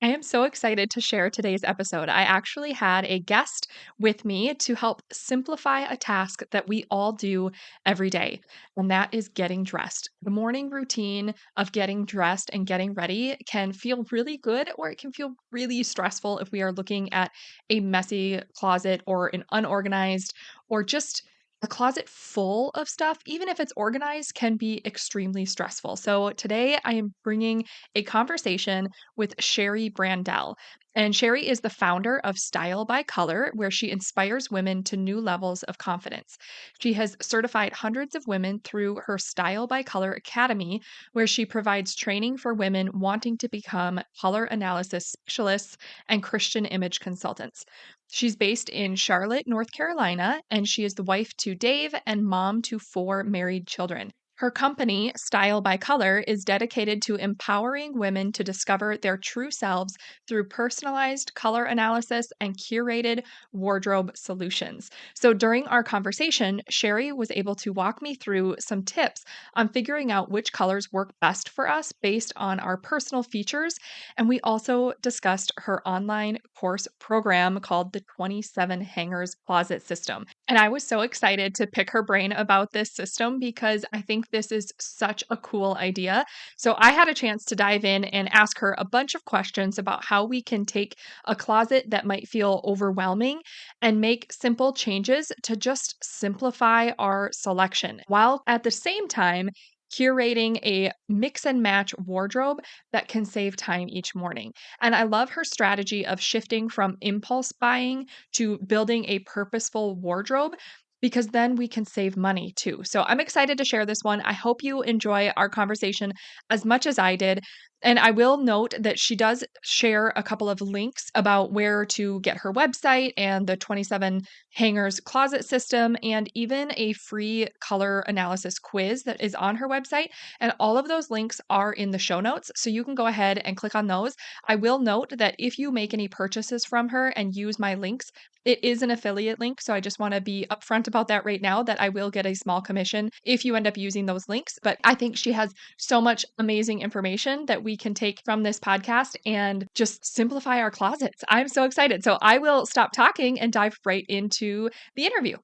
I am so excited to share today's episode. I actually had a guest with me to help simplify a task that we all do every day, and that is getting dressed. The morning routine of getting dressed and getting ready can feel really good, or it can feel really stressful if we are looking at a messy closet or an unorganized or just a closet full of stuff, even if it's organized, can be extremely stressful. So, today I am bringing a conversation with Shari Braendel. And Shari is the founder of Style by Color, where she inspires women to new levels of confidence. She has certified hundreds of women through her Style by Color Academy, where she provides training for women wanting to become color analysis specialists and Christian image consultants. She's based in Charlotte, North Carolina, and she is the wife to Dave and mom to four married children. Her company, Style by Color, is dedicated to empowering women to discover their true selves through personalized color analysis and curated wardrobe solutions. So during our conversation, Shari was able to walk me through some tips on figuring out which colors work best for us based on our personal features. And we also discussed her online course program called the 27 Hangers Closet System. And I was so excited to pick her brain about this system because I think this is such a cool idea. So I had a chance to dive in and ask her a bunch of questions about how we can take a closet that might feel overwhelming and make simple changes to just simplify our selection, while at the same time curating a mix and match wardrobe that can save time each morning. And I love her strategy of shifting from impulse buying to building a purposeful wardrobe, because then we can save money too. So I'm excited to share this one. I hope you enjoy our conversation as much as I did. And I will note that she does share a couple of links about where to get her website and the 27 hangers closet system, and even a free color analysis quiz that is on her website. And all of those links are in the show notes. So you can go ahead and click on those. I will note that if you make any purchases from her and use my links, it is an affiliate link. So I just want to be upfront about that right now, that I will get a small commission if you end up using those links. But I think she has so much amazing information that we can take from this podcast and just simplify our closets. I'm so excited. So I will stop talking and dive right into the interview.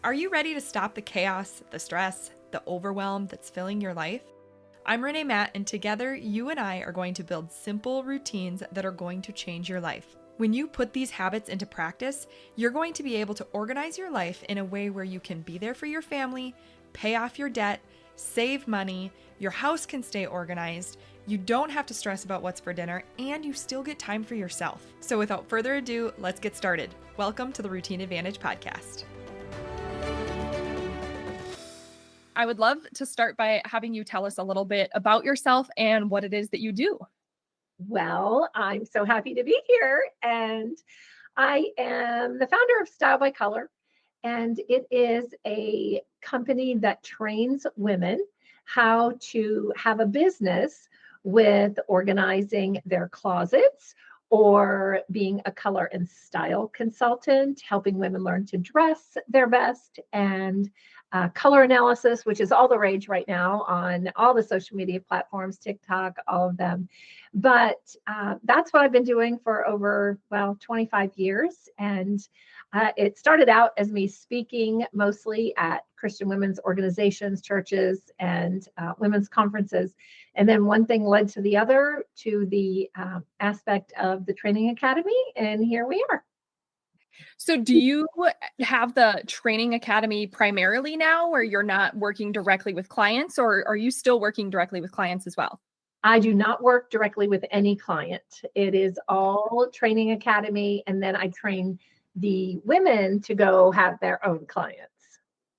Are you ready to stop the chaos, the stress, the overwhelm that's filling your life? I'm Renee Matt, and together you and I are going to build simple routines that are going to change your life. When you put these habits into practice, you're going to be able to organize your life in a way where you can be there for your family, pay off your debt, save money, your house can stay organized, you don't have to stress about what's for dinner, and you still get time for yourself. So without further ado, let's get started. Welcome to the Routine Advantage podcast. I would love to start by having you tell us a little bit about yourself and what it is that you do. Well, I'm so happy to be here, and I am the founder of Style by Color, and it is a company that trains women how to have a business with organizing their closets or being a color and style consultant, helping women learn to dress their best, and color analysis, which is all the rage right now on all the social media platforms, TikTok, all of them. But that's what I've been doing for over, 25 years. And it started out as me speaking mostly at Christian women's organizations, churches, and women's conferences. And then one thing led to the other, to the aspect of the training academy. And here we are. So do you have the training academy primarily now, where you're not working directly with clients, or are you still working directly with clients as well? I do not work directly with any client. It is all training academy. And then I train the women to go have their own clients.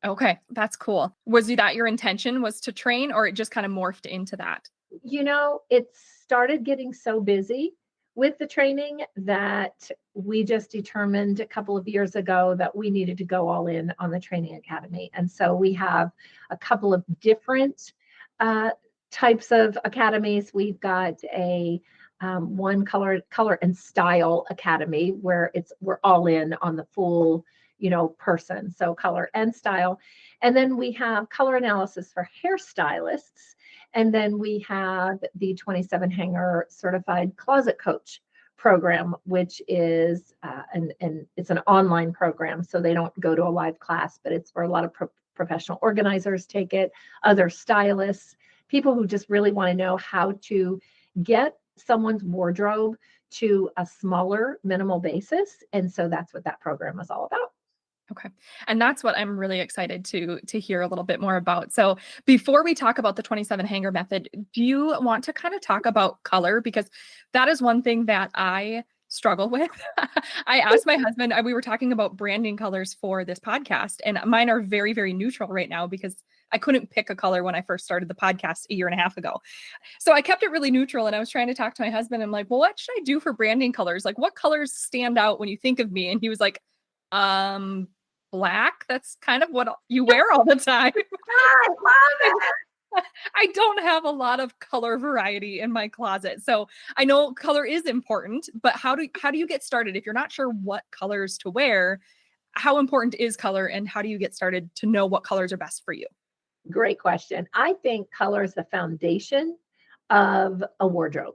Okay, that's cool. Was that your intention, was to train, or it just kind of morphed into that? It started getting so busy with the training that we just determined a couple of years ago that we needed to go all in on the training academy. And so we have a couple of different types of academies. We've got a one color and style academy where we're all in on the full person, so color and style. And then we have color analysis for hairstylists. And then we have the 27 hanger certified closet coach program, which is and it's an online program, so they don't go to a live class, but it's for a lot of professional organizers take it, other stylists, people who just really want to know how to get someone's wardrobe to a smaller minimal basis. And so that's what that program is all about. Okay. And that's what I'm really excited to hear a little bit more about. So, before we talk about the 27 hanger method, do you want to kind of talk about color, because that is one thing that I struggle with. I asked my husband, we were talking about branding colors for this podcast, and mine are very, very neutral right now because I couldn't pick a color when I first started the podcast a year and a half ago. So I kept it really neutral, and I was trying to talk to my husband. I'm like, well, what should I do for branding colors? Like, what colors stand out when you think of me? And he was like, um, black. That's kind of what you wear all the time. I love it. I don't have a lot of color variety in my closet. So I know color is important, but how do you get started if you're not sure what colors to wear? How important is color, and how do you get started to know what colors are best for you? Great question. I think color is the foundation of a wardrobe.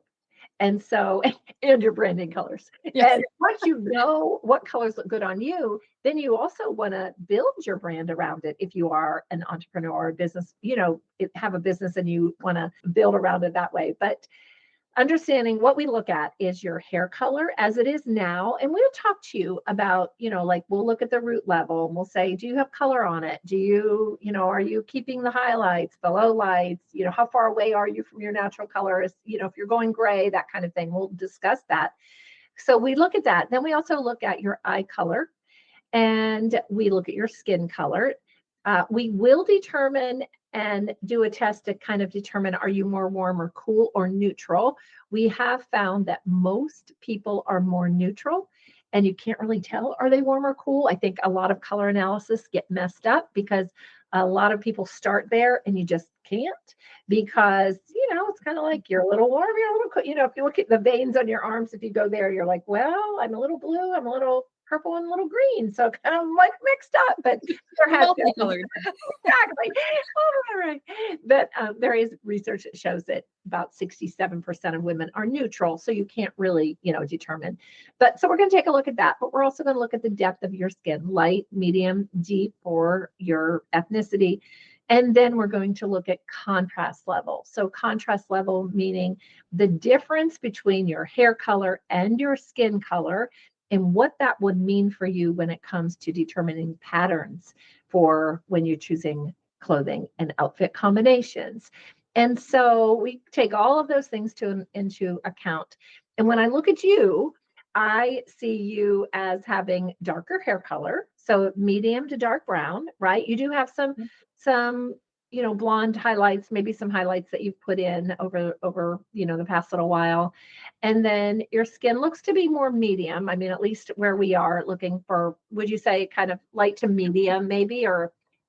And so, and your branding colors. Yes. And once you know what colors look good on you, then you also want to build your brand around it. If you are an entrepreneur or a business, have a business and you want to build around it that way. But understanding what we look at is your hair color as it is now. And we'll talk to you about, like we'll look at the root level and we'll say, do you have color on it? Do you, are you keeping the highlights, the low lights? How far away are you from your natural colors? If you're going gray, that kind of thing. We'll discuss that. So we look at that. Then we also look at your eye color and we look at your skin color. We will determine and do a test to kind of determine, are you more warm or cool or neutral? We have found that most people are more neutral, and you can't really tell, are they warm or cool? I think a lot of color analysis get messed up because a lot of people start there and you just can't, because, it's kind of like you're a little warm, you're a little cool. If you look at the veins on your arms, if you go there, you're like, well, I'm a little blue, I'm a little purple and a little green. So kind of like mixed up, but there has Multicolored. exactly. All right. But there is research that shows that about 67% of women are neutral. So you can't really, determine. But so we're going to take a look at that. But we're also going to look at the depth of your skin, light, medium, deep for your ethnicity. And then we're going to look at contrast level. So contrast level meaning the difference between your hair color and your skin color, and what that would mean for you when it comes to determining patterns for when you're choosing clothing and outfit combinations. And so we take all of those things into account. And when I look at you, I see you as having darker hair color, so medium to dark brown, right? You do have some blonde highlights, maybe some highlights that you've put in over the past little while. And then your skin looks to be more medium. I mean, at least where we are looking for, would you say kind of light to medium maybe,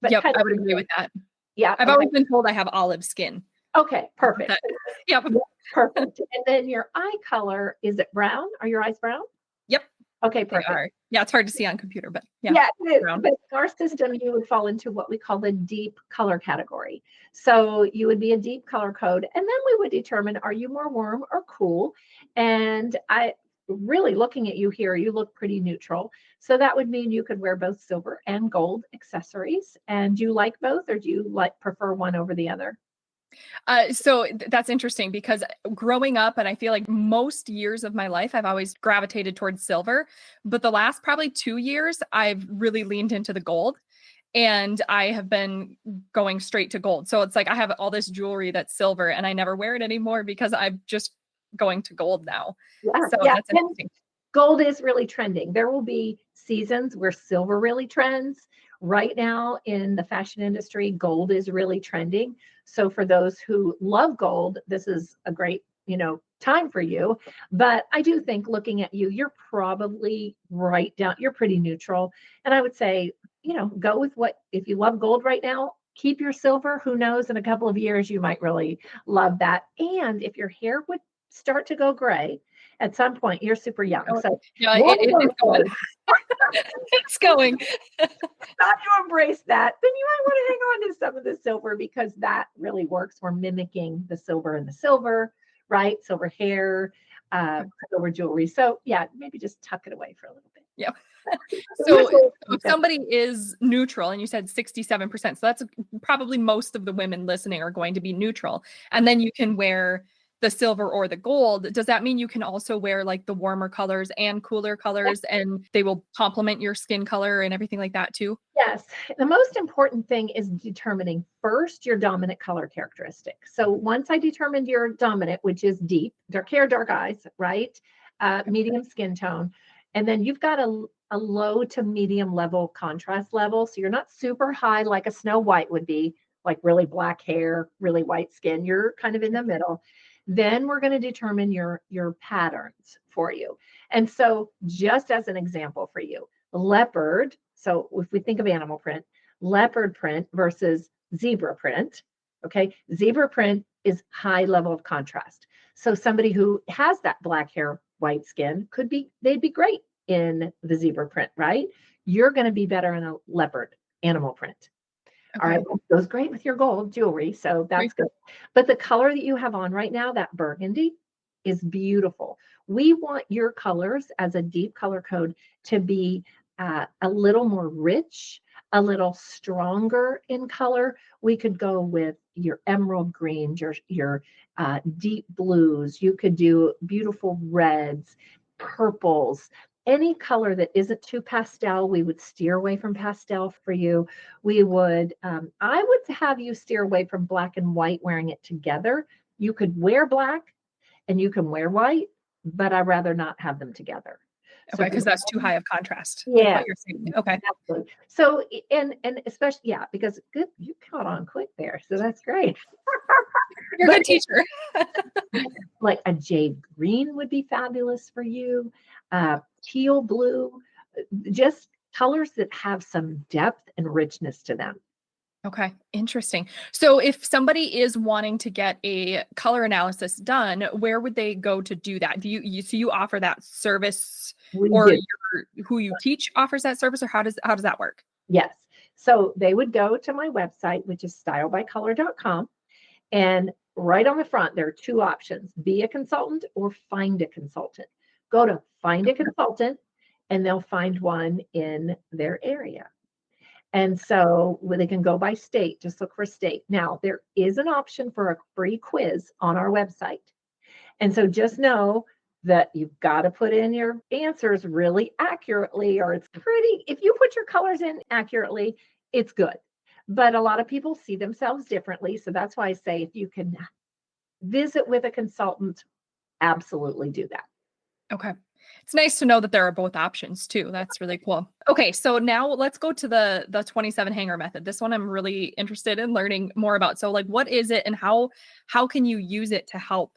but Yep, kind I of, would agree with that. yeah. I've always been told I have olive skin. Okay, perfect. Yep. Perfect. And then your eye color, is it brown? Are your eyes brown? Yep. Okay, They perfect. are. Yeah, it's hard to see on computer, but Yeah, it is. brown. But in our system, you would fall into what we call the deep color category. So you would be a deep color code. And then we would determine, are you more warm or cool? And I really looking at you here, you look pretty neutral. So that would mean you could wear both silver and gold accessories. And do you like both, or do you prefer one over the other? So that's interesting because growing up, and I feel like most years of my life, I've always gravitated towards silver. But the last probably 2 years, I've really leaned into the gold, and I have been going straight to gold. So it's like I have all this jewelry that's silver and I never wear it anymore because I'm just going to gold now. Yeah, So yeah. that's interesting. Gold is really trending. There will be seasons where silver really trends. Right now in the fashion industry, gold is really trending. So for those who love gold, this is a great, time for you. But I do think looking at you, you're probably right down, you're pretty neutral. And I would say, go with if you love gold right now, keep your silver. Who knows, in a couple of years, you might really love that. And if your hair would start to go gray at some point. You're super young. Oh, So yeah, one of those it's going. colors, It's going. not to embrace that, then you might want to hang on to some of the silver because that really works. We're mimicking the silver and the silver, right? Silver hair, silver jewelry. So yeah, maybe just tuck it away for a little bit. Yeah. So So if somebody is neutral, and you said 67%, so that's probably most of the women listening are going to be neutral. And then you can wear the silver or the gold. Does that mean you can also wear like the warmer colors and cooler colors, and they will complement your skin color and everything like that too? yes, the most important thing is determining first your dominant color characteristic. So once I determined your dominant, which is deep, dark hair, dark eyes, right? Medium skin tone. And then you've got a low to medium level contrast level. So you're not super high like a Snow White would be, like really black hair, really white skin. You're kind of in the middle. Then we're going to determine your patterns for you. And so just as an example for you, leopard. So if we think of animal print, leopard print versus zebra print, okay? Zebra print is high level of contrast. So somebody who has that black hair, white skin they'd be great in the zebra print, right? You're going to be better in a leopard animal print. All right, Okay. goes great with your gold jewelry, so that's good. But the color that you have on right now, that burgundy, is beautiful. We want your colors as a deep color code to be a little more rich, a little stronger in color. We could go with your emerald greens, your deep blues. You could do beautiful reds, purples. Any color that isn't too pastel, we would steer away from pastel for you. We would, I would have you steer away from black and white wearing it together. You could wear black and you can wear white, but I'd rather not have them together. So Okay, because that's too high of contrast, like yeah, what you're saying. Okay. absolutely. So and especially yeah, because good you caught on quick there. So that's great. You're a But good teacher. like a jade green would be fabulous for you. Teal blue, just colors that have some depth and richness to them. Okay, interesting. So if somebody is wanting to get a color analysis done, where would they go to do that? Do so you offer that service, We or do. who you teach offers that service, or how does that work? Yes. So they would go to my website, which is stylebycolor.com. And right on the front, there are two options: be a consultant or find a consultant. Go to find a consultant, and they'll find one in their area. And so they can go by state, just look for state. Now, there is an option for a free quiz on our website. And so just know that you've got to put in your answers really accurately, or it's pretty, if you put your colors in accurately, it's good. But a lot of people see themselves differently. So that's why I say if you can visit with a consultant, absolutely do that. Okay. It's nice to know that there are both options too. That's really cool. Okay, so now let's go to the 27 hanger method. This one I'm really interested in learning more about. So like what is it, and how can you use it to help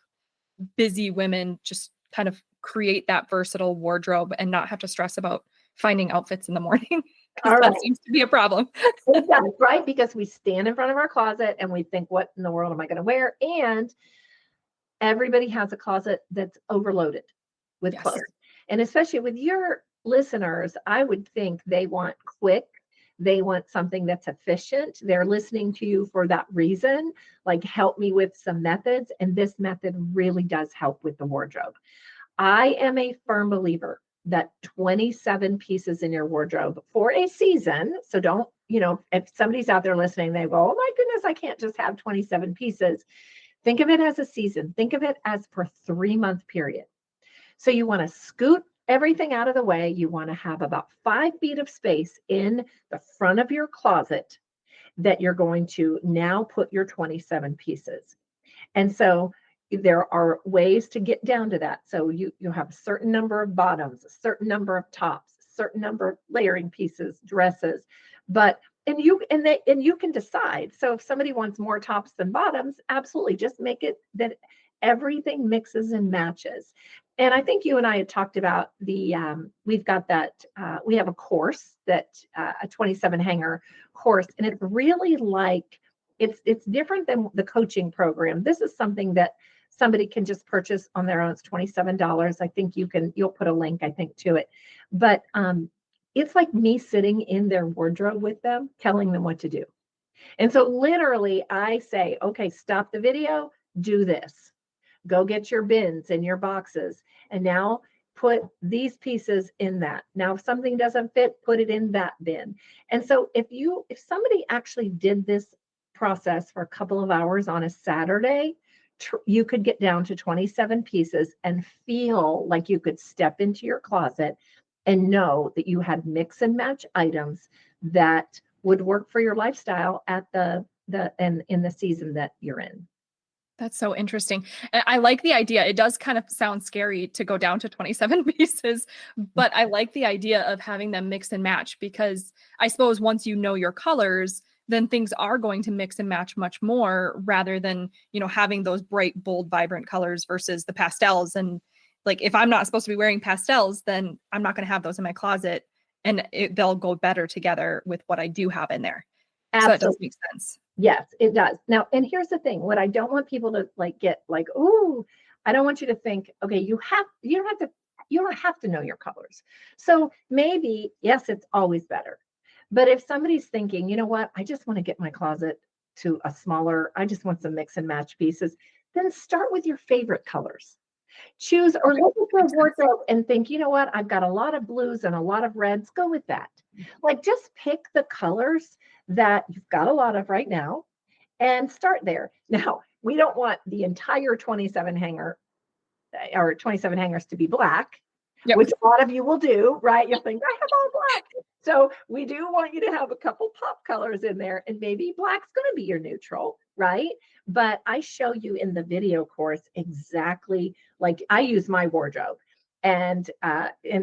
busy women just kind of create that versatile wardrobe and not have to stress about finding outfits in the morning? Because All that right. seems to be a problem. It does, right? Because we stand in front of our closet and we think, what in the world am I going to wear? And everybody has a closet that's overloaded with Yes. clothes. And especially with your listeners, I would think they want quick. They want something that's efficient. They're listening to you for that reason. Like, help me with some methods. And this method really does help with the wardrobe. I am a firm believer that 27 pieces in your wardrobe for a season. So don't, if somebody's out there listening, they go, oh my goodness, I can't just have 27 pieces. Think of it as a season. Think of it as per 3-month period. So you want to scoot everything out of the way. You want to have about 5 feet of space in the front of your closet that you're going to now put your 27 pieces. And so there are ways to get down to that. So you have a certain number of bottoms, a certain number of tops, a certain number of layering pieces, dresses, but and you can decide. So if somebody wants more tops than bottoms, absolutely, just make it that everything mixes and matches. And I think you and I had talked about we've got that we have a course that a 27 hanger course, and it's really like it's different than the coaching program. This is something that somebody can just purchase on their own. It's $27. I think you'll put a link, I think, to it. But it's like me sitting in their wardrobe with them, telling them what to do. And so literally I say, okay, stop the video, do this. Go get your bins and your boxes. And now put these pieces in that. Now, if something doesn't fit, put it in that bin. And so if somebody actually did this process for a couple of hours on a Saturday, you could get down to 27 pieces and feel like you could step into your closet and know that you had mix and match items that would work for your lifestyle at and in the season that you're in. That's so interesting. And I like the idea. It does kind of sound scary to go down to 27 pieces, but I like the idea of having them mix and match, because I suppose once you know your colors, then things are going to mix and match much more, rather than, having those bright, bold, vibrant colors versus the pastels. And like, if I'm not supposed to be wearing pastels, then I'm not going to have those in my closet, and they'll go better together with what I do have in there. So that does Absolutely. make sense. Yes, it does. Now, and here's the thing, what I don't want people to get like, "Ooh," I don't want you to think, okay, you don't have to know your colors. So maybe, yes, it's always better. But if somebody's thinking, you know what, I just want to get my closet to a smaller, I just want some mix and match pieces, then start with your favorite colors. Choose or Okay, look at your makes sense. wardrobe and think, you know what, I've got a lot of blues and a lot of reds. Go with that. Like just pick the colors that you've got a lot of right now and start there. Now, we don't want the entire 27 hanger or 27 hangers to be black, Yep. which a lot of you will do, right? You'll think, I have all black. So we do want you to have a couple pop colors in there, and maybe black's going to be your neutral, right? But I show you in the video course exactly, like I use my wardrobe. And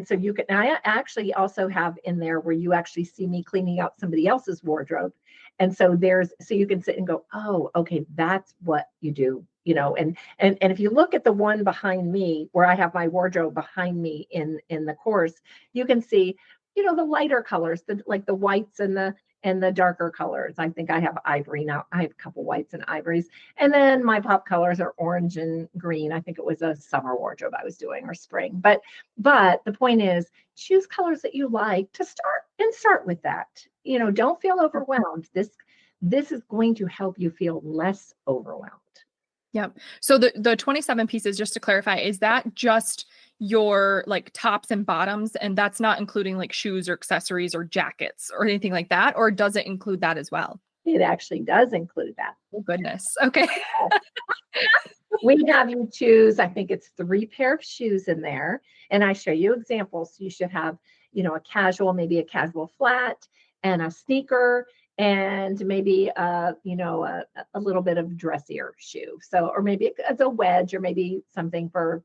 so you can, I actually also have in there where you actually see me cleaning out somebody else's wardrobe. And so so you can sit and go, oh, okay, that's what you do, and if you look at the one behind me where I have my wardrobe behind me in the course, you can see, the lighter colors, like the whites and the darker colors. I think I have ivory now. I have a couple whites and ivories. And then my pop colors are orange and green. I think it was a summer wardrobe I was doing, or spring. But the point is, choose colors that you like to start with that. Don't feel overwhelmed. This is going to help you feel less overwhelmed. Yep. So the 27 pieces, just to clarify, is that just your like tops and bottoms, and that's not including like shoes or accessories or jackets or anything like that? Or does it include that as well? It actually does include that. Oh, goodness. Okay. We have you choose, I think it's 3 pair of shoes in there. And I show you examples. You should have, maybe a casual flat and a sneaker, and maybe a little bit of dressier shoe. So, or maybe it's a wedge, or maybe something for,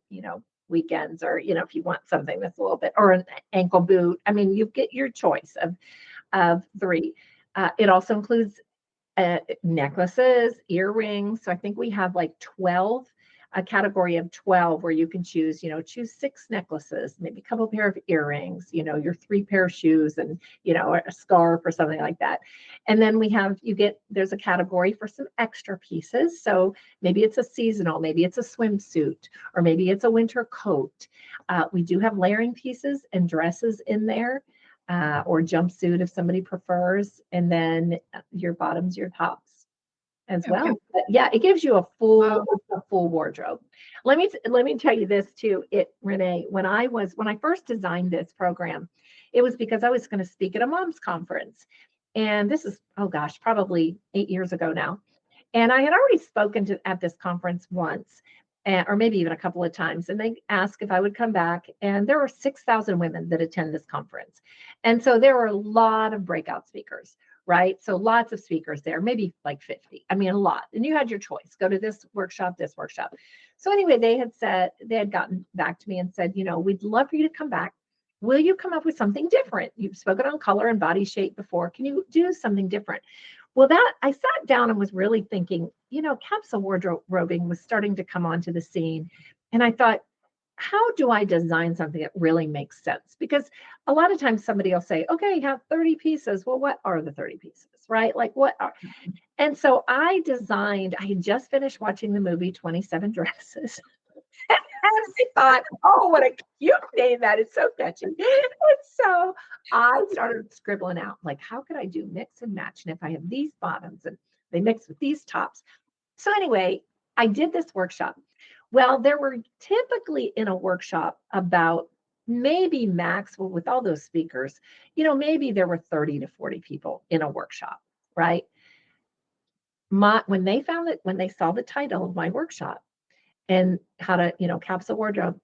weekends, or, if you want something that's a little bit, or an ankle boot. I mean, you get your choice of 3. It also includes necklaces, earrings. So I think we have like 12, a category of 12 where you can choose 6 necklaces, maybe a couple pair of earrings, your 3 pair of shoes, and, a scarf or something like that. And then there's a category for some extra pieces. So maybe it's a seasonal, maybe it's a swimsuit, or maybe it's a winter coat. We do have layering pieces and dresses in there. Or jumpsuit if somebody prefers, and then your bottoms, your tops as Okay. well. But yeah, it gives you a full Wow. wardrobe. Let me tell you this too, Renee. When I first designed this program, it was because I was going to speak at a mom's conference, and this is, oh gosh, probably 8 years ago now. And I had already spoken at this conference once, or maybe even a couple of times. And they asked if I would come back. And there were 6,000 women that attend this conference. And so there were a lot of breakout speakers, right? So lots of speakers there, maybe like 50. I mean, a lot. And you had your choice, go to this workshop, this workshop. So anyway, they had gotten back to me and said, we'd love for you to come back. Will you come up with something different? You've spoken on color and body shape before. Can you do something different? Well, I sat down and was really thinking, capsule wardrobing was starting to come onto the scene. And I thought, how do I design something that really makes sense? Because a lot of times somebody will say, okay, you have 30 pieces. Well, what are the 30 pieces, right? Like what are, and so I had just finished watching the movie 27 Dresses. And I thought, oh, what a cute name that is, so catchy. And so I started scribbling out, like, how could I do mix and match? And if I have these bottoms and they mix with these tops. So anyway, I did this workshop. Well, there were typically in a workshop about maybe max, well, with all those speakers, maybe there were 30 to 40 people in a workshop, right? When they saw the title of my workshop and how to, capsule wardrobe,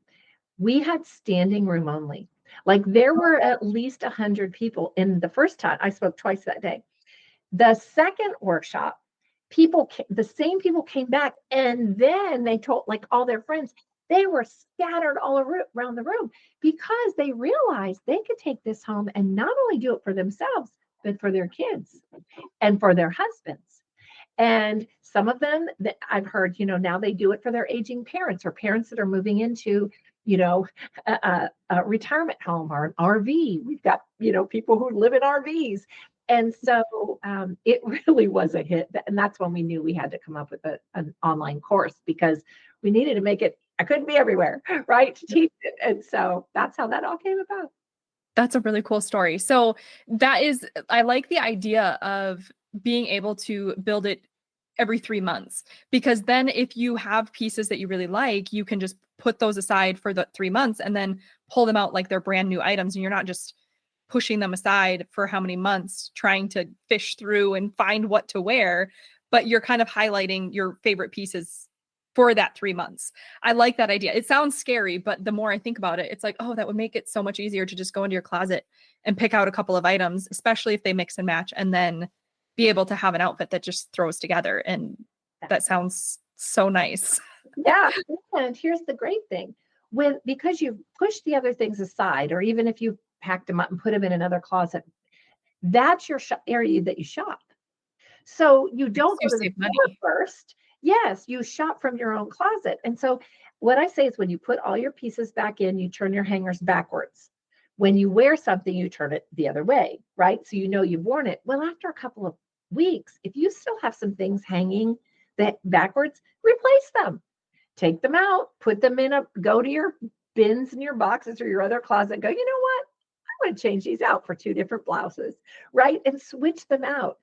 we had standing room only. Like there were at least 100 people in the first time. I spoke twice that day. The second workshop, the same people came back, and then they told like all their friends. They were scattered all around the room because they realized they could take this home and not only do it for themselves, but for their kids and for their husbands. And some of them that I've heard, now they do it for their aging parents or parents that are moving into, you know, a retirement home or an RV. We've got, people who live in RVs. And so it really was a hit. And that's when we knew we had to come up with an online course because we needed to make it, I couldn't be everywhere, right? To teach it. And so that's how that all came about. That's a really cool story. So I like the idea of being able to build it every 3 months, because then if you have pieces that you really like, you can just put those aside for the 3 months and then pull them out like they're brand new items. And you're not just pushing them aside for how many months trying to fish through and find what to wear, but you're kind of highlighting your favorite pieces for that 3 months. I like that idea. It sounds scary, but the more I think about it, it's like, oh, that would make it so much easier to just go into your closet and pick out a couple of items, especially if they mix and match, and then be able to have an outfit that just throws together. And that sounds so nice. Yeah. And here's the great thing. Because you've pushed the other things aside, or even if you packed them up and put them in another closet, that's your area that you shop. So you don't You go to the save store money. first. Yes, you shop from your own closet. And so what I say is when you put all your pieces back in, you turn your hangers backwards. When you wear something, you turn it the other way, right? So you know you've worn it. Well, after a couple of weeks, if you still have some things hanging that backwards, replace them. Take them out, put them go to your bins and your boxes or your other closet, go, you know what? I want to change these out for two different blouses, right? And switch them out.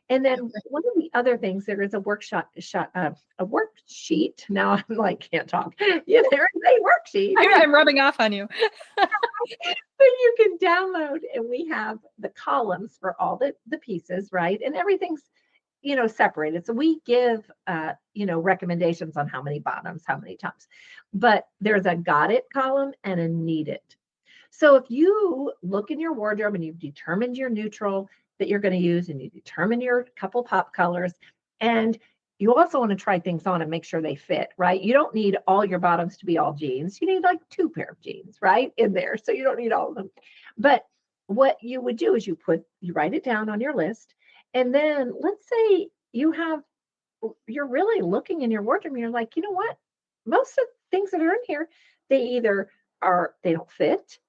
And then one of the other things, there is a a worksheet. Now I'm like, can't talk. Yeah, there is a worksheet I'm rubbing off on you. that you can download. And we have the columns for all the pieces, right? And everything's, separated. So we give, recommendations on how many bottoms, how many tops, but there's a got it column and a need it. So if you look in your wardrobe and you've determined your neutral that you're going to use and you determine your couple pop colors, and you also want to try things on and make sure they fit, right? You don't need all your bottoms to be all jeans. You need like 2 pair of jeans, right? In there. So you don't need all of them. But what you would do is you write it down on your list. And then let's say you're really looking in your wardrobe and you're like, you know what? Most of the things that are in here, they either they don't fit,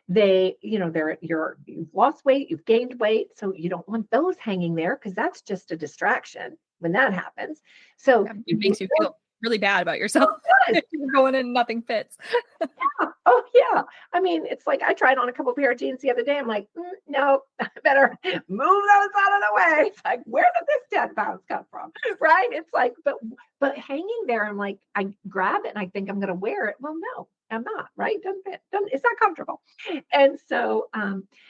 you've lost weight, you've gained weight, so you don't want those hanging there because that's just a distraction when that happens. So It makes you feel really bad about yourself. If you're going in and nothing fits. oh yeah. I mean, it's like I tried on a couple of pair of jeans the other day. I'm like, no, I better move those out of the way. It's like, where did this 10 pounds come from? Right? It's like, but hanging there, I'm like, I grab it and I think I'm gonna wear it. Well, no, I'm not, right? Doesn't fit, it's not comfortable. And so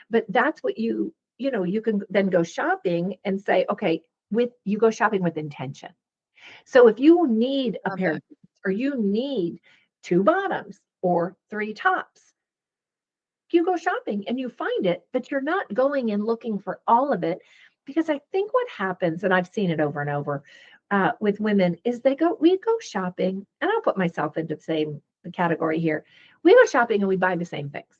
but that's what you can then go shopping and say, okay, you go shopping with intention. So if you need a Love pair that. of jeans or you need 2 bottoms or 3 tops, you go shopping and you find it, but you're not going and looking for all of it. Because I think what happens, and I've seen it over and over with women, is we go shopping, and I'll put myself into the same category here. We go shopping and we buy the same things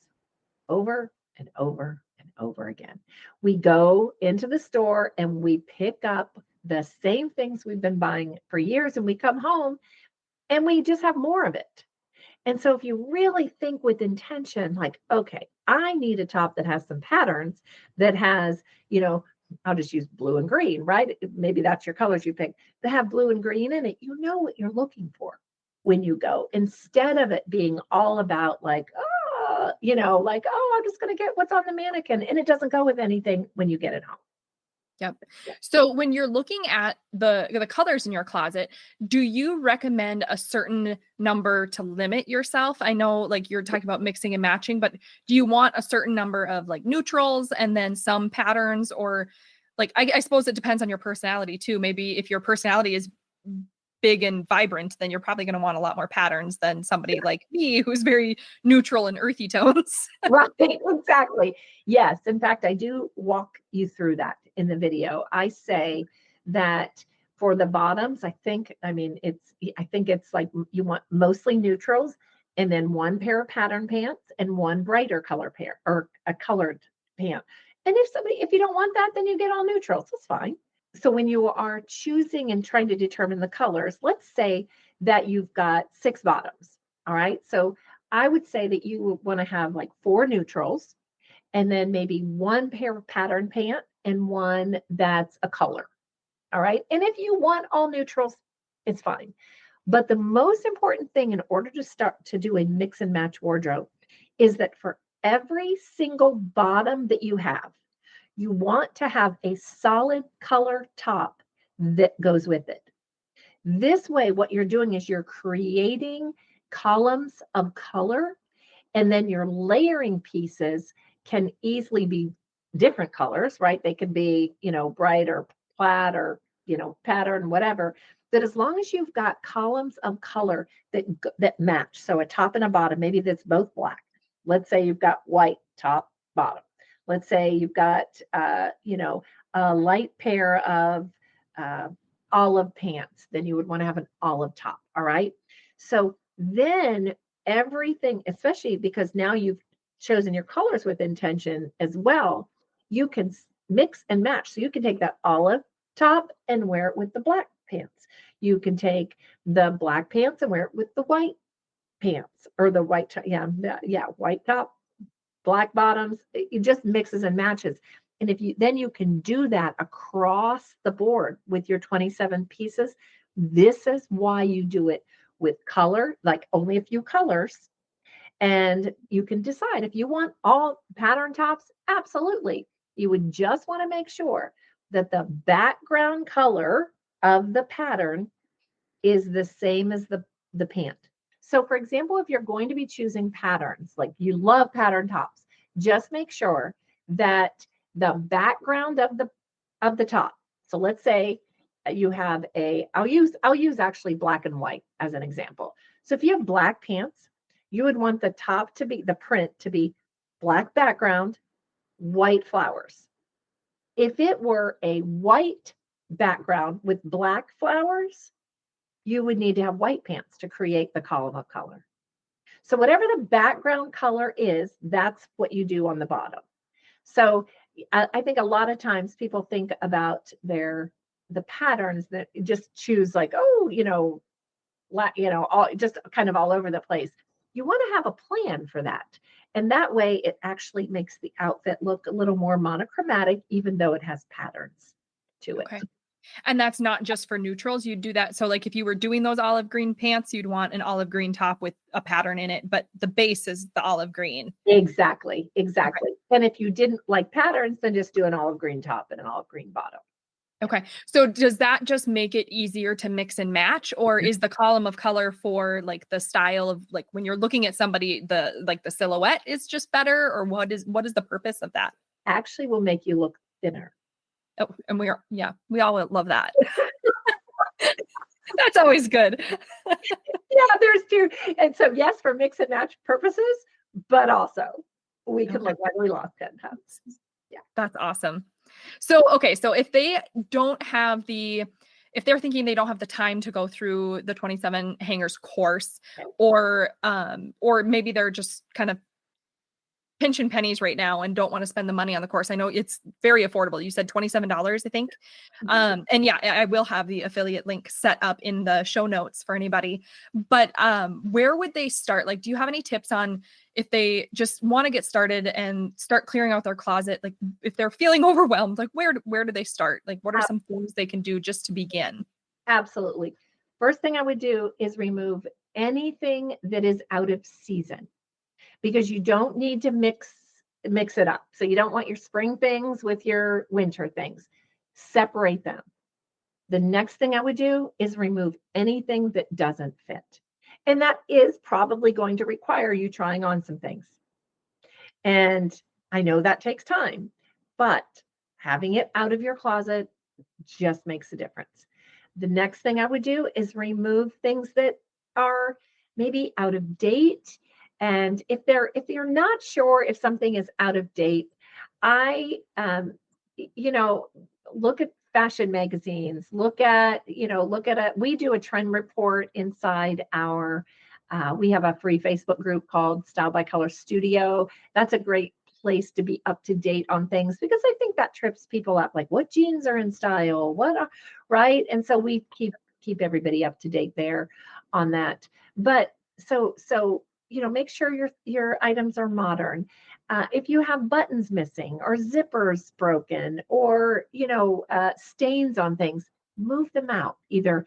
over and over and over again. We go into the store and we pick up the same things we've been buying for years, and we come home and we just have more of it. And so if you really think with intention, like, okay, I need a top that has some patterns, that has, I'll just use blue and green, right? Maybe that's your colors you pick that have blue and green in it. You know what you're looking for when you go, instead of it being all about like, like, oh, I'm just going to get what's on the mannequin. And it doesn't go with anything when you get it home. Yep. So when you're looking at the colors in your closet, do you recommend a certain number to limit yourself? I know like you're talking about mixing and matching, but do you want a certain number of like neutrals and then some patterns, or like I suppose it depends on your personality too. Maybe if your personality is big and vibrant, then you're probably going to want a lot more patterns than somebody like me who's very neutral and earthy tones. Right, exactly. Yes. In fact, I do walk you through that in the video. I say that for the bottoms, I think it's like you want mostly neutrals and then one pair of pattern pants and one brighter color pair or a colored pant. And if you don't want that, then you get all neutrals. That's fine. So when you are choosing and trying to determine the colors, let's say that you've got 6 bottoms. All right. So I would say that you would want to have like 4 neutrals and then maybe one pair of pattern pant and one that's a color. All right. And if you want all neutrals, it's fine. But the most important thing in order to start to do a mix and match wardrobe is that for every single bottom that you have, you want to have a solid color top that goes with it. This way, what you're doing is you're creating columns of color, and then your layering pieces can easily be different colors, right? They can be, bright or plaid or, pattern, whatever. That as long as you've got columns of color that match, so a top and a bottom, maybe that's both black. Let's say you've got white top, bottom. Let's say you've got, a light pair of uh, olive pants, then you would want to have an olive top. All right. So then everything, especially because now you've chosen your colors with intention as well, you can mix and match. So you can take that olive top and wear it with the black pants. You can take the black pants and wear it with the white pants or the white top. Yeah, white top, black bottoms. It just mixes and matches. And you can do that across the board with your 27 pieces. This is why you do it with color, like only a few colors. And you can decide if you want all pattern tops, absolutely. You would just want to make sure that the background color of the pattern is the same as the pant. So for example, if you're going to be choosing patterns, like you love pattern tops, just make sure that the background of the top. So let's say you have I'll use actually black and white as an example. So if you have black pants, you would want the top to be the print to be black background, white flowers. If it were a white background with black flowers, you would need to have white pants to create the column of color. So whatever the background color is, that's what you do on the bottom. So I think a lot of times people think about the patterns that just choose like, all just kind of all over the place. You want to have a plan for that. And that way it actually makes the outfit look a little more monochromatic, even though it has patterns to it. Okay. And that's not just for neutrals. You'd do that. So like if you were doing those olive green pants, you'd want an olive green top with a pattern in it, but the base is the olive green. Exactly. Okay. And if you didn't like patterns, then just do an olive green top and an olive green bottom. Okay. So does that just make it easier to mix and match, or is the column of color for like the style of like when you're looking at somebody, the silhouette is just better, or what is the purpose of that? Actually will make you look thinner. Oh, and we all love that. That's always good. Yeah, there's two. And so yes, for mix and match purposes, but also we can look like we lost 10 pounds. Yeah. That's awesome. So, okay. So if they don't have if they're thinking they don't have the time to go through the 27 hangers course, or maybe they're just kind of pinching pennies right now and don't want to spend the money on the course. I know it's very affordable. You said $27, I think. And yeah, I will have the affiliate link set up in the show notes for anybody. But where would they start? Like, do you have any tips on if they just want to get started and start clearing out their closet? Like, if they're feeling overwhelmed, like where do they start? Like, what are some things they can do just to begin? Absolutely. First thing I would do is remove anything that is out of season, because you don't need to mix it up. So you don't want your spring things with your winter things. Separate them. The next thing I would do is remove anything that doesn't fit. And that is probably going to require you trying on some things. And I know that takes time, but having it out of your closet just makes a difference. The next thing I would do is remove things that are maybe out of date. And if you're not sure if something is out of date, I you know, look at fashion magazines, we do a trend report inside our we have a free Facebook group called Style by Color Studio. That's a great place to be up to date on things, because I think that trips people up, like what jeans are in style, right? And so we keep everybody up to date there on that. But make sure your items are modern. If you have buttons missing or zippers broken or stains on things, move them out. Either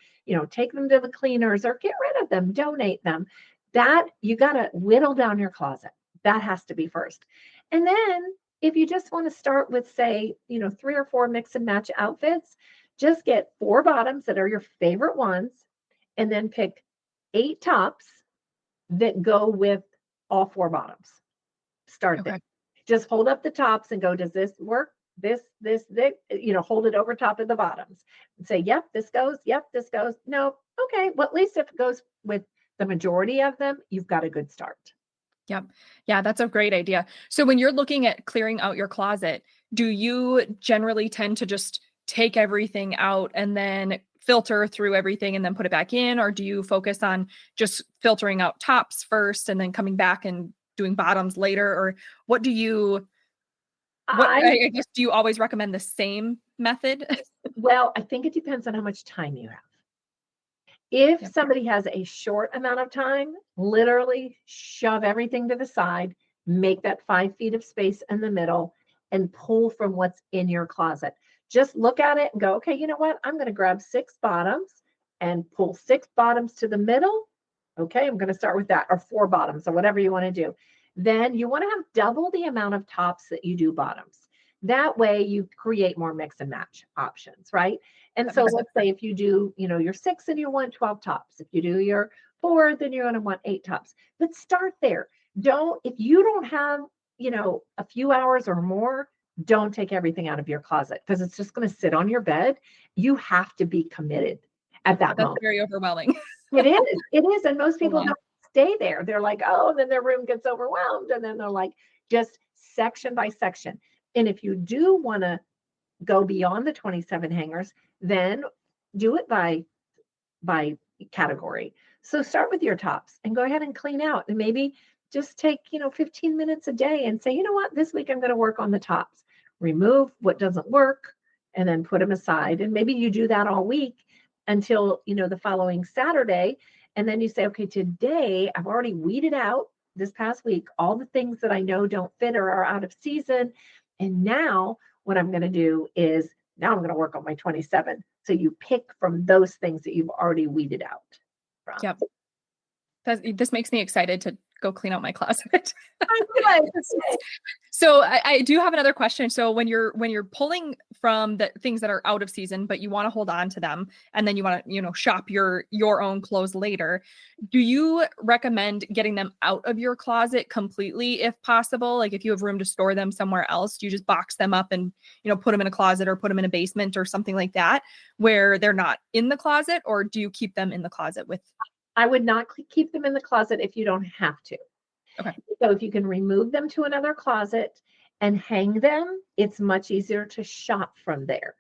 take them to the cleaners or get rid of them, donate them. That you got to whittle down your closet. That has to be first. And then if you just want to start with, say, 3 or 4 mix and match outfits, just get 4 bottoms that are your favorite ones, and then pick 8 tops that go with all 4 bottoms. Start there. Just hold up the tops and go, does this work? This, hold it over top of the bottoms and say, yep, this goes. Yep, this goes. No. Okay. Well, at least if it goes with the majority of them, you've got a good start. Yep. Yeah, that's a great idea. So when you're looking at clearing out your closet, do you generally tend to just take everything out and then filter through everything and then put it back in? Or do you focus on just filtering out tops first and then coming back and doing bottoms later? Or what do you, I guess, do you always recommend the same method? Well, I think it depends on how much time you have. If Yep. somebody has a short amount of time, literally shove everything to the side, make that 5 feet of space in the middle, and pull from what's in your closet. Just look at it and go, okay, you know what? I'm going to grab 6 bottoms and pull 6 bottoms to the middle. Okay, I'm going to start with that, or 4 bottoms, or whatever you want to do. Then you want to have double the amount of tops that you do bottoms. That way you create more mix and match options, right? And so let's say if you do, your 6 and you want 12 tops. If you do your 4, then you're going to want 8 tops. But start there. If you don't have, a few hours or more, don't take everything out of your closet, because it's just going to sit on your bed. You have to be committed at that moment. That's very overwhelming. It is. It is. And most people don't stay there. They're like, oh, then their room gets overwhelmed. And then they're like, just section by section. And if you do want to go beyond the 27 hangers, then do it by category. So start with your tops and go ahead and clean out, and maybe just take 15 minutes a day and say, you know what, this week I'm going to work on the tops. Remove what doesn't work and then put them aside. And maybe you do that all week until the following Saturday. And then you say, okay, today I've already weeded out this past week all the things that I know don't fit or are out of season. And now what I'm going to do is, now I'm going to work on my 27. So you pick from those things that you've already weeded out from. Yep. This makes me excited to go clean out my closet. So I do have another question. So when you're pulling from the things that are out of season, but you want to hold on to them, and then you want to, shop your own clothes later, do you recommend getting them out of your closet completely if possible? Like if you have room to store them somewhere else, do you just box them up and, put them in a closet or put them in a basement or something like that where they're not in the closet? Or do you keep them in the closet with? I would not keep them in the closet if you don't have to. Okay. So if you can remove them to another closet and hang them, it's much easier to shop from there.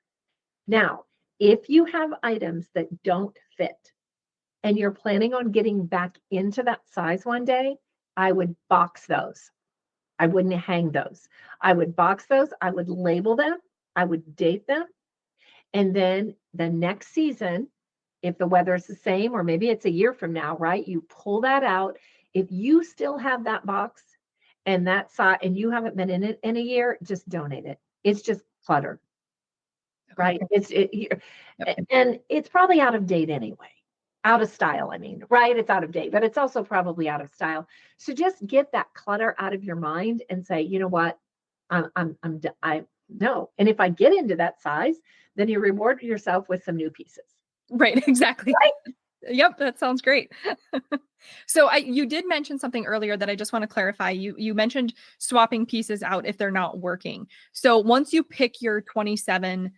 Now, if you have items that don't fit and you're planning on getting back into that size one day, I would box those. I wouldn't hang those. I would box those. I would label them. I would date them. And then the next season, if the weather is the same, or maybe it's a year from now, right? You pull that out. If you still have that box and that size and you haven't been in it in a year, just donate it. It's just clutter, Okay. right? Yep. And it's probably out of date anyway. Out of style, I mean, right? It's out of date, but it's also probably out of style. So just get that clutter out of your mind and say, you know what? I no. And if I get into that size, then you reward yourself with some new pieces. Right, exactly. Right? Yep, that sounds great. So you did mention something earlier that I just want to clarify. You mentioned swapping pieces out if they're not working. So once you pick your 27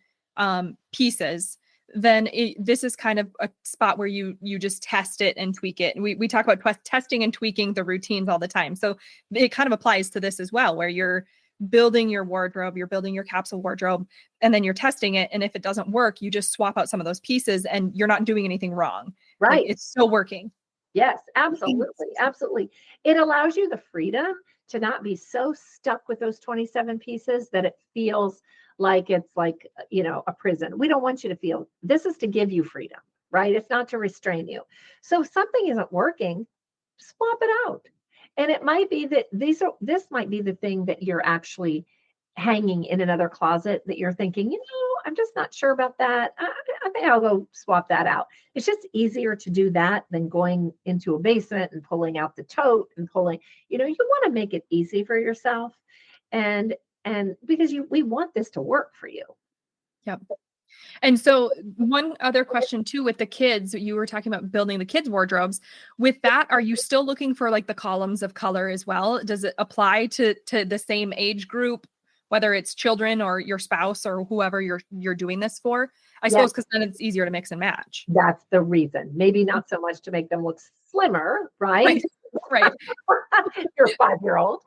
pieces, then this is kind of a spot where you just test it and tweak it. And we talk about testing and tweaking the routines all the time. So it kind of applies to this as well, where you're building your wardrobe, you're building your capsule wardrobe, and then you're testing it. And if it doesn't work, you just swap out some of those pieces and you're not doing anything wrong. Like Right. it's still working. Yes, absolutely. Absolutely. It allows you the freedom to not be so stuck with those 27 pieces that it feels like it's like, a prison. We don't want you to feel this is to give you freedom, right? It's not to restrain you. So if something isn't working, swap it out. And it might be that this might be the thing that you're actually hanging in another closet that you're thinking, I'm just not sure about that. I think I'll go swap that out. It's just easier to do that than going into a basement and pulling out the tote and pulling, you want to make it easy for yourself. And because we want this to work for you. Yep. And so one other question too, with the kids, you were talking about building the kids' wardrobes. With that, are you still looking for like the columns of color as well? Does it apply to the same age group, whether it's children or your spouse or whoever you're doing this for? I Yes, suppose because then it's easier to mix and match. that's the reason. Maybe not so much to make them look slimmer, right? Right. Right. Your 5-year-old,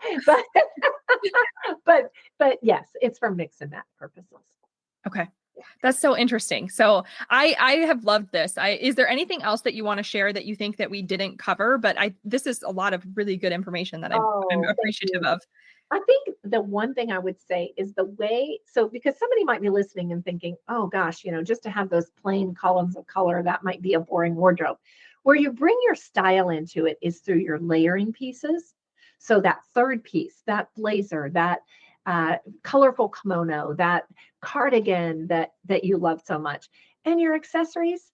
but but yes, it's for mix and match purposes. Okay. That's so interesting. So I have loved this. Is there anything else that you want to share that you think that we didn't cover? But this is a lot of really good information that I'm Oh, thank appreciative you. of. I think the one thing I would say is the way, so because somebody might be listening and thinking, oh gosh, just to have those plain columns of color, that might be a boring wardrobe. Where you bring your style into it is through your layering pieces. So that third piece, that blazer, that colorful kimono, that cardigan that you love so much, and your accessories.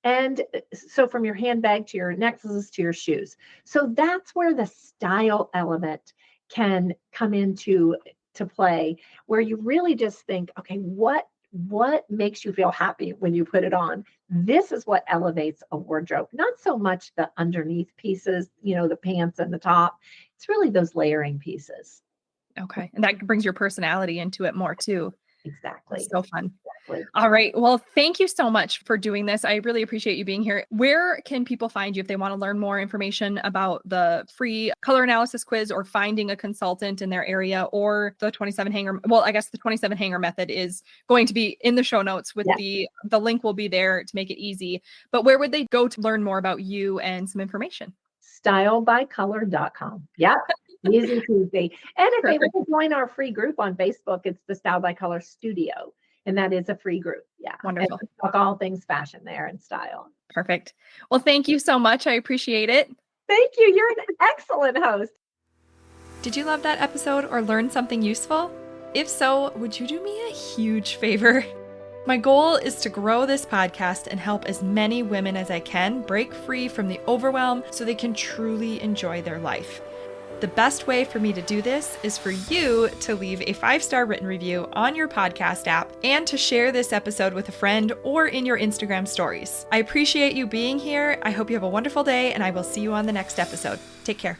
And so from your handbag to your necklaces to your shoes. So that's where the style element can come into to play, where you really just think, okay, what makes you feel happy when you put it on? This is what elevates a wardrobe, not so much the underneath pieces, the pants and the top. It's really those layering pieces. Okay. And that brings your personality into it more too. That's Exactly. so fun. Exactly. All right. Well, thank you so much for doing this. I really appreciate you being here. Where can people find you if they want to learn more information about the free color analysis quiz or finding a consultant in their area or the 27 hanger? Well, I guess the 27 hanger method is going to be in the show notes with Yeah. the link will be there to make it easy. But where would they go to learn more about you and some information? Stylebycolor.com. Yeah. Easy peasy. And if they Perfect. want to join our free group on Facebook, it's the Style by Color Studio. And that is a free group. Yeah. And Wonderful. we talk all things fashion there and style. Perfect. Well, thank you so much. I appreciate it. Thank you. You're an excellent host. Did you love that episode or learn something useful? If so, would you do me a huge favor? My goal is to grow this podcast and help as many women as I can break free from the overwhelm so they can truly enjoy their life. The best way for me to do this is for you to leave a 5-star written review on your podcast app and to share this episode with a friend or in your Instagram stories. I appreciate you being here. I hope you have a wonderful day, and I will see you on the next episode. Take care.